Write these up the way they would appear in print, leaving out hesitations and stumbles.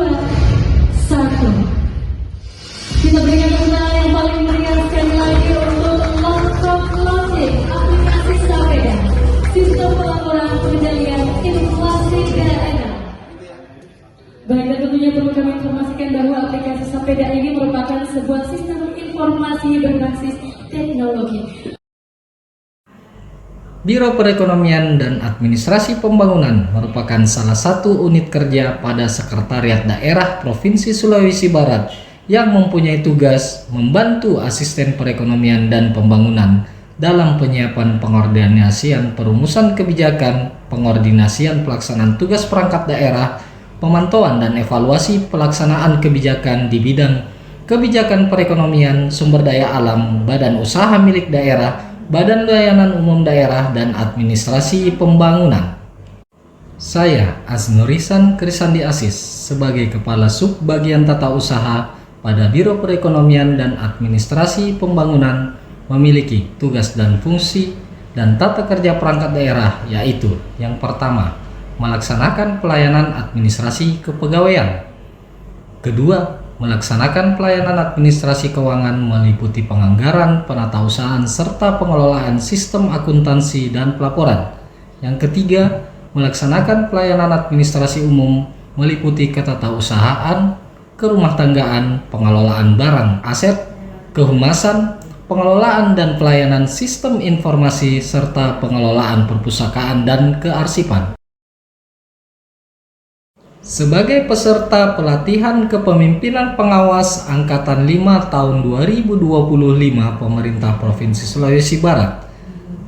2, 1. Kita berikan tepuk yang paling meriah sekali lagi untuk Lontong Logic aplikasi Sapeda, sistem pelaporan pengendalian inflasi daerah. Baik, dan tentunya perlu kami informasikan bahwa aplikasi Sapeda ini merupakan sebuah sistem informasi berbasis teknologi. Biro Perekonomian dan Administrasi Pembangunan merupakan salah satu unit kerja pada Sekretariat Daerah Provinsi Sulawesi Barat yang mempunyai tugas membantu asisten perekonomian dan pembangunan dalam penyiapan pengordinasian perumusan kebijakan, pengordinasian pelaksanaan tugas perangkat daerah, pemantauan dan evaluasi pelaksanaan kebijakan di bidang kebijakan perekonomian, sumber daya alam, badan usaha milik daerah, badan layanan umum daerah, dan administrasi pembangunan. Saya Aznurisan Krisandi Asis sebagai Kepala Sub Bagian Tata Usaha pada Biro Perekonomian dan Administrasi Pembangunan memiliki tugas dan fungsi dan tata kerja perangkat daerah, yaitu yang pertama, melaksanakan pelayanan administrasi kepegawaian. Kedua, melaksanakan pelayanan administrasi keuangan meliputi penganggaran, penatausahaan, serta pengelolaan sistem akuntansi dan pelaporan. Yang ketiga, melaksanakan pelayanan administrasi umum meliputi ketatausahaan, kerumah tanggaan, pengelolaan barang aset, kehumasan, pengelolaan dan pelayanan sistem informasi, serta pengelolaan perpustakaan dan kearsipan. Sebagai peserta pelatihan kepemimpinan pengawas Angkatan 5 tahun 2025 Pemerintah Provinsi Sulawesi Barat,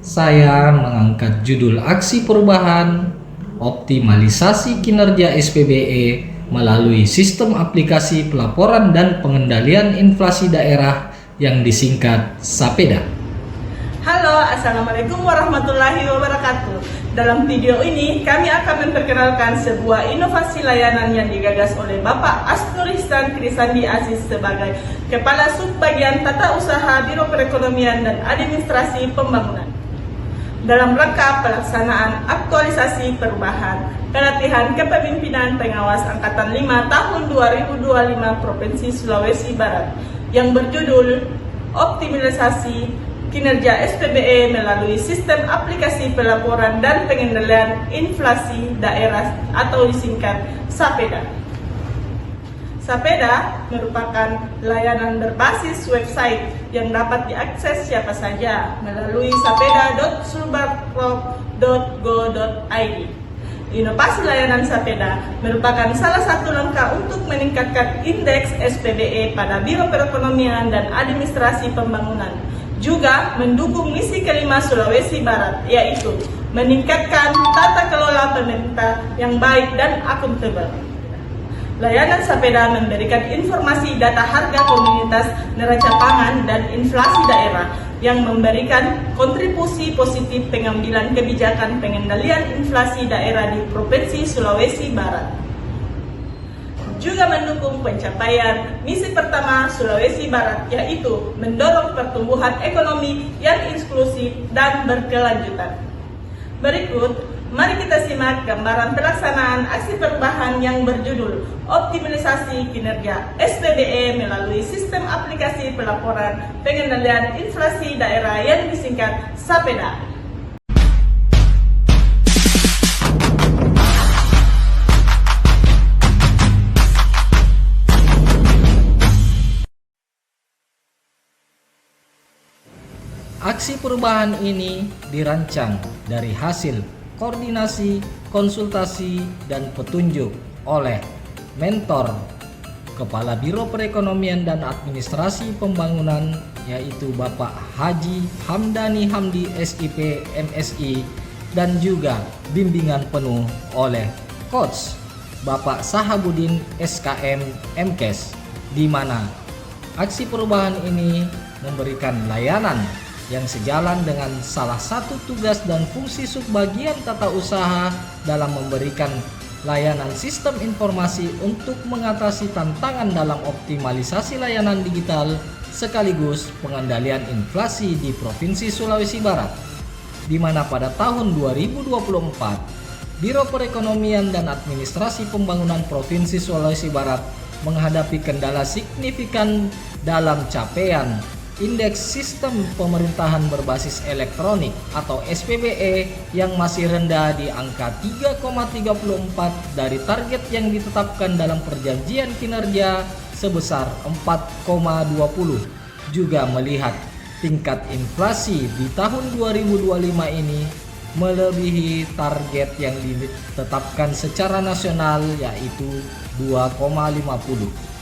saya mengangkat judul aksi perubahan optimalisasi kinerja SPBE melalui sistem aplikasi pelaporan dan pengendalian inflasi daerah yang disingkat Sapeda. Halo, Assalamualaikum warahmatullahi wabarakatuh. Dalam video ini, kami akan memperkenalkan sebuah inovasi layanan yang digagas oleh Bapak Aznurisan Krisandi Asis sebagai Kepala Subbagian Tata Usaha Biro Perekonomian dan Administrasi Pembangunan. Dalam rangka pelaksanaan aktualisasi perubahan pelatihan kepemimpinan pengawas Angkatan 5 tahun 2025 Provinsi Sulawesi Barat yang berjudul Optimalisasi Kinerja SPBE melalui Sistem Aplikasi Pelaporan dan Pengendalian Inflasi Daerah atau disingkat Sapeda. Sapeda merupakan layanan berbasis website yang dapat diakses siapa saja melalui sapeda.sulbarprov.go.id. Inovasi layanan Sapeda merupakan salah satu langkah untuk meningkatkan indeks SPBE pada Biro Perekonomian dan Administrasi Pembangunan, juga mendukung misi kelima Sulawesi Barat, yaitu meningkatkan tata kelola pemerintah yang baik dan akuntabel. Layanan Sapeda memberikan informasi data harga komunitas neraca pangan dan inflasi daerah yang memberikan kontribusi positif pengambilan kebijakan pengendalian inflasi daerah di Provinsi Sulawesi Barat. Juga mendukung pencapaian misi pertama Sulawesi Barat, yaitu mendorong pertumbuhan ekonomi yang inklusif dan berkelanjutan. Berikut, mari kita simak gambaran pelaksanaan aksi perubahan yang berjudul Optimalisasi Kinerja SPBE melalui Sistem Aplikasi Pelaporan Pengendalian Inflasi Daerah yang disingkat Sapeda. Aksi perubahan ini dirancang dari hasil koordinasi, konsultasi, dan petunjuk oleh mentor Kepala Biro Perekonomian dan Administrasi Pembangunan, yaitu Bapak Haji Hamdani Hamdi SIP MSI, dan juga bimbingan penuh oleh Coach Bapak Sahabudin SKM MKes, di mana aksi perubahan ini memberikan layanan yang sejalan dengan salah satu tugas dan fungsi subbagian tata usaha dalam memberikan layanan sistem informasi untuk mengatasi tantangan dalam optimalisasi layanan digital sekaligus pengendalian inflasi di Provinsi Sulawesi Barat, di mana pada tahun 2024 Biro Perekonomian dan Administrasi Pembangunan Provinsi Sulawesi Barat menghadapi kendala signifikan dalam capaian Indeks Sistem Pemerintahan Berbasis Elektronik atau SPBE yang masih rendah di angka 3,34 dari target yang ditetapkan dalam perjanjian kinerja sebesar 4,20. Juga melihat tingkat inflasi di tahun 2025 ini melebihi target yang ditetapkan secara nasional yaitu 2,50.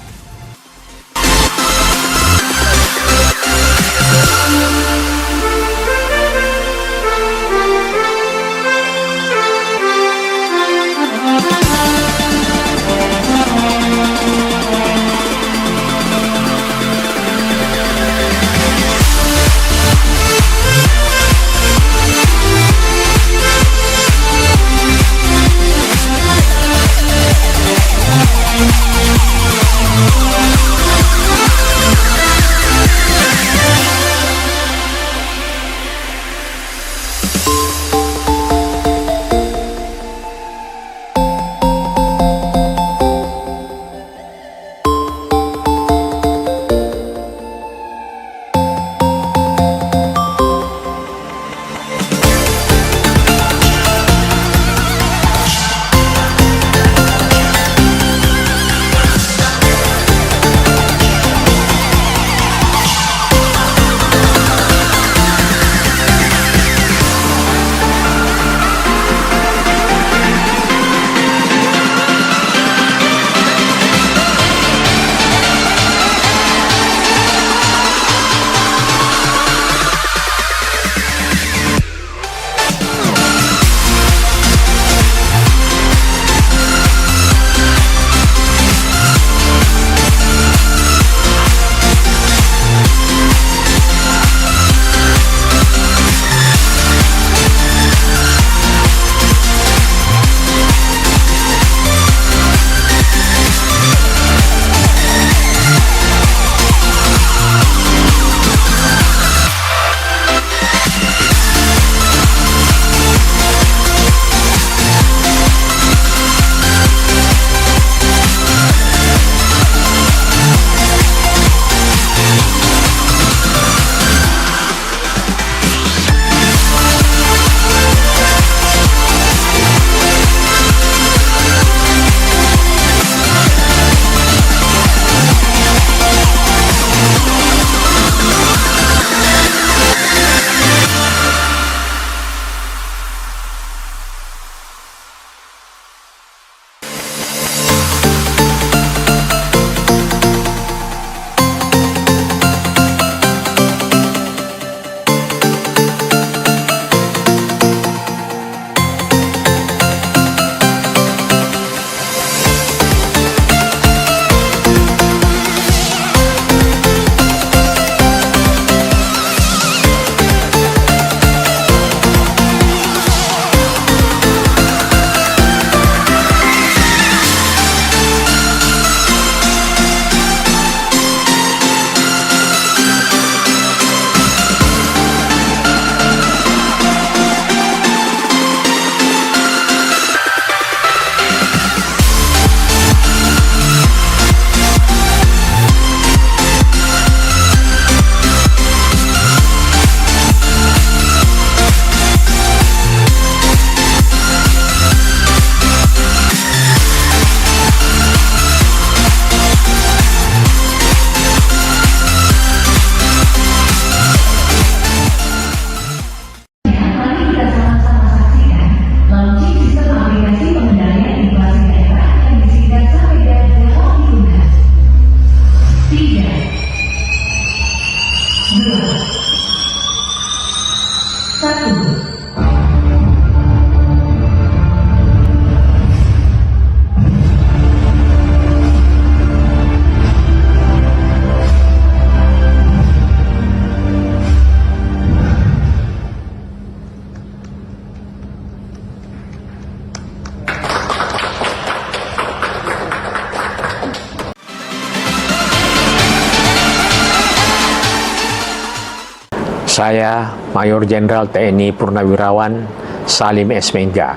Saya Mayor Jenderal TNI Purnawirawan Salim S. Mengga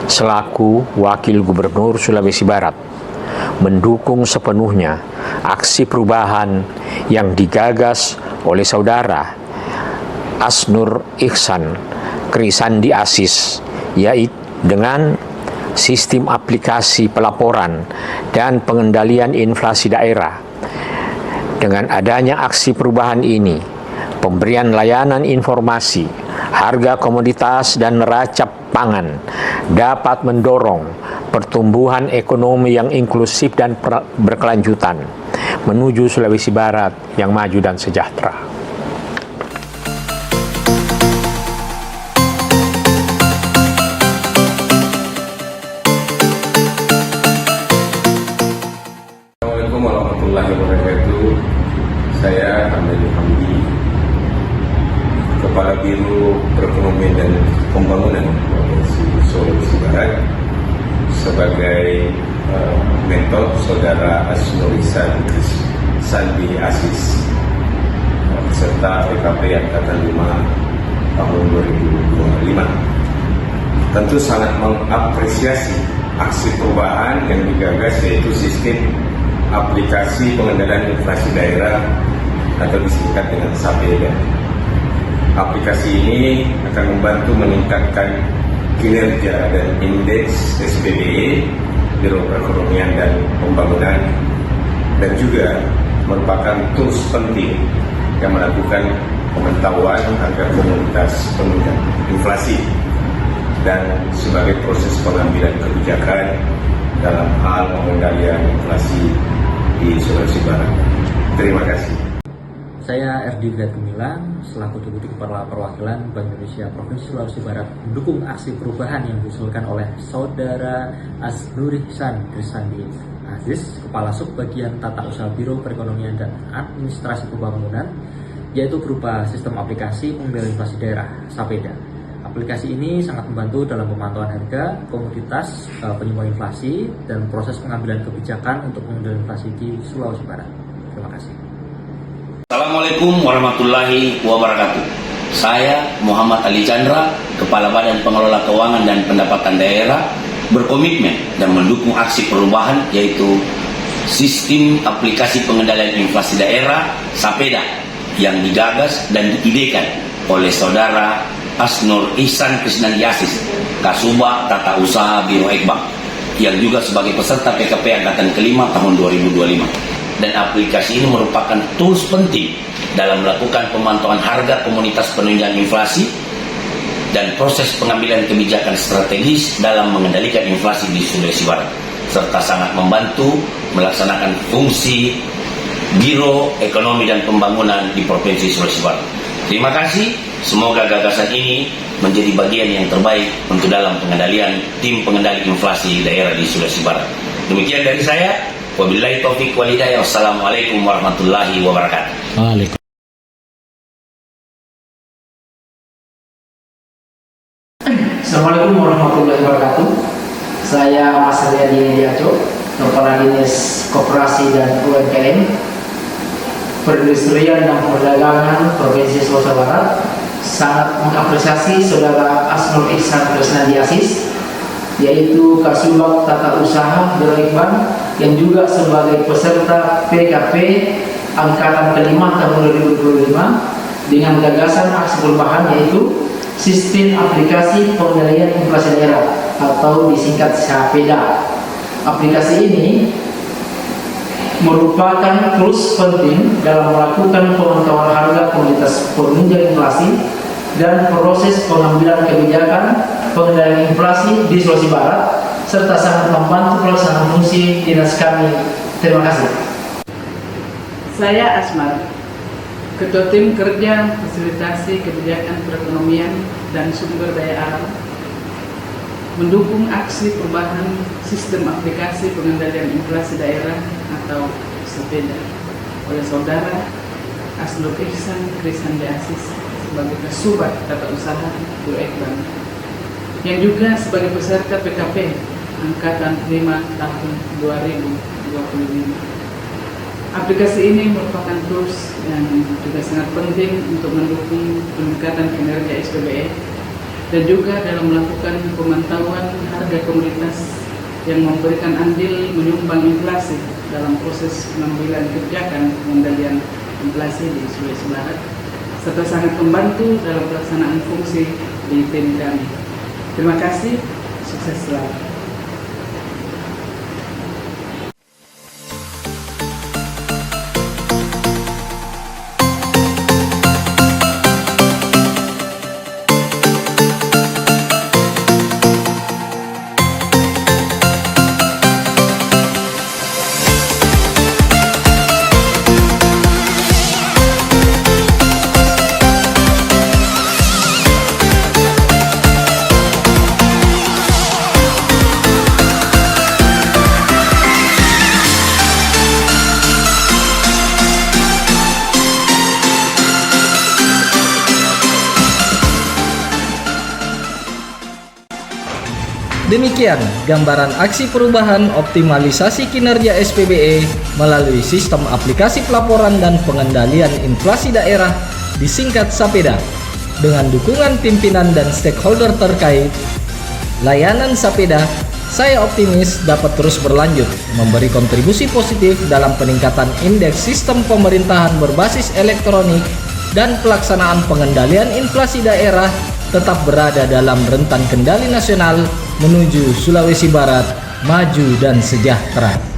selaku Wakil Gubernur Sulawesi Barat mendukung sepenuhnya aksi perubahan yang digagas oleh Saudara Asnur Ihsan Krisandi Aziz, yaitu dengan sistem aplikasi pelaporan dan pengendalian inflasi daerah. Dengan adanya aksi perubahan ini, pemberian layanan informasi, harga komoditas dan neraca pangan dapat mendorong pertumbuhan ekonomi yang inklusif dan berkelanjutan menuju Sulawesi Barat yang maju dan sejahtera. Assalamualaikum warahmatullahi wabarakatuh. Saya Hamdi Hamdi, Kepala Biro Perekonomian dan Pembangunan Provinsi Sulawesi Barat, sebagai mentor Saudara Asnur Ihsan Krisandi Aziz, serta PKP Angkatan 5 tahun 2025. Tentu sangat mengapresiasi aksi perubahan yang digagas, yaitu sistem aplikasi pengendalian inflasi daerah atau disingkat dengan SAPEDA. Aplikasi ini akan membantu meningkatkan kinerja dan indeks SPBE, Biro Perekonomian dan Pembangunan, dan juga merupakan tools penting yang melakukan pemantauan harga komoditas penunjang inflasi dan sebagai proses pengambilan kebijakan dalam hal pengendalian inflasi di Sulawesi Barat. Terima kasih. Saya Erdi Hidayat Gumilang, selaku Deputi Kepala Perwakilan Bank Indonesia Provinsi Sulawesi Barat, mendukung aksi perubahan yang diusulkan oleh Saudara Asnur Ihsan Krisandi Aziz, Kepala Subbagian Tata Usaha Biro Perekonomian dan Administrasi Pembangunan, yaitu berupa sistem aplikasi pengendalian inflasi daerah SAPEDA. Aplikasi ini sangat membantu dalam pemantauan harga, komoditas, penyumbang inflasi, dan proses pengambilan kebijakan untuk pengendalian inflasi di Sulawesi Barat. Terima kasih. Assalamualaikum warahmatullahi wabarakatuh. Saya Muhammad Ali Chandra, Kepala Badan Pengelola Keuangan dan Pendapatan Daerah, berkomitmen dan mendukung aksi perubahan, yaitu sistem aplikasi pengendalian inflasi daerah SAPEDA yang digagas dan diidekan oleh Saudara Asnur Ihsan Krisandi Aziz, Kasubag Tata Usaha Biro Ekbank, yang juga sebagai peserta PKP Angkatan ke-5 tahun 2025. Dan aplikasi ini merupakan tools penting dalam melakukan pemantauan harga komoditas penunjang inflasi dan proses pengambilan kebijakan strategis dalam mengendalikan inflasi di Sulawesi Barat, serta sangat membantu melaksanakan fungsi Biro Ekonomi dan Pembangunan di Provinsi Sulawesi Barat. Terima kasih, semoga gagasan ini menjadi bagian yang terbaik untuk dalam pengendalian tim pengendali inflasi daerah di Sulawesi Barat. Demikian dari saya. Wabillahi taufiq wal hidayah. Wassalamualaikum warahmatullahi wabarakatuh. Waalaikumsalam. Assalamualaikum warahmatullahi wabarakatuh. Saya Mas Riyadi Diaco, Kepala Dinas Koperasi dan UMKM, Perindustrian dan Perdagangan Provinsi Sulawesi Barat, sangat mengapresiasi Saudara Asnur Ihsan Krisandi Aziz, yaitu Kasubag Tata Usaha Biro Ekbank, yang juga sebagai peserta PKP Angkatan ke-5 tahun 2025 dengan gagasan aksi perubahan, yaitu sistem aplikasi pengendalian inflasi daerah atau disingkat SAPEDA. Aplikasi ini merupakan tools penting dalam melakukan pemantauan harga komoditas penunjang inflasi dan proses pengambilan kebijakan pengendalian inflasi di Sulawesi Barat, serta sangat membantu pelaksanaan fungsi dinas kami. Terima kasih. Saya Asmar, Ketua Tim Kerja Fasilitasi Kebijakan Perekonomian dan Sumber Daya Alam, mendukung aksi perubahan sistem aplikasi pengendalian inflasi daerah atau SAPEDA oleh Saudara Asnur Ihsan Krisandi Aziz sebagai Kasubag Tata Usaha Biro Ekbank, yang juga sebagai peserta PKP Angkatan 5 tahun 2025. Aplikasi ini merupakan tools yang juga sangat penting untuk mendukung peningkatan kinerja SPBE dan juga dalam melakukan pemantauan harga komoditas yang memberikan andil menyumbang inflasi dalam proses pengambilan kebijakan pengendalian inflasi di Sulawesi Barat, serta sangat membantu dalam pelaksanaan fungsi di tim kami. Terima kasih, sukses selalu. Demikian gambaran aksi perubahan optimalisasi kinerja SPBE melalui sistem aplikasi pelaporan dan pengendalian inflasi daerah disingkat SAPEDA. Dengan dukungan pimpinan dan stakeholder terkait, layanan SAPEDA, saya optimis dapat terus berlanjut memberi kontribusi positif dalam peningkatan indeks sistem pemerintahan berbasis elektronik dan pelaksanaan pengendalian inflasi daerah tetap berada dalam rentan kendali nasional menuju Sulawesi Barat maju dan sejahtera.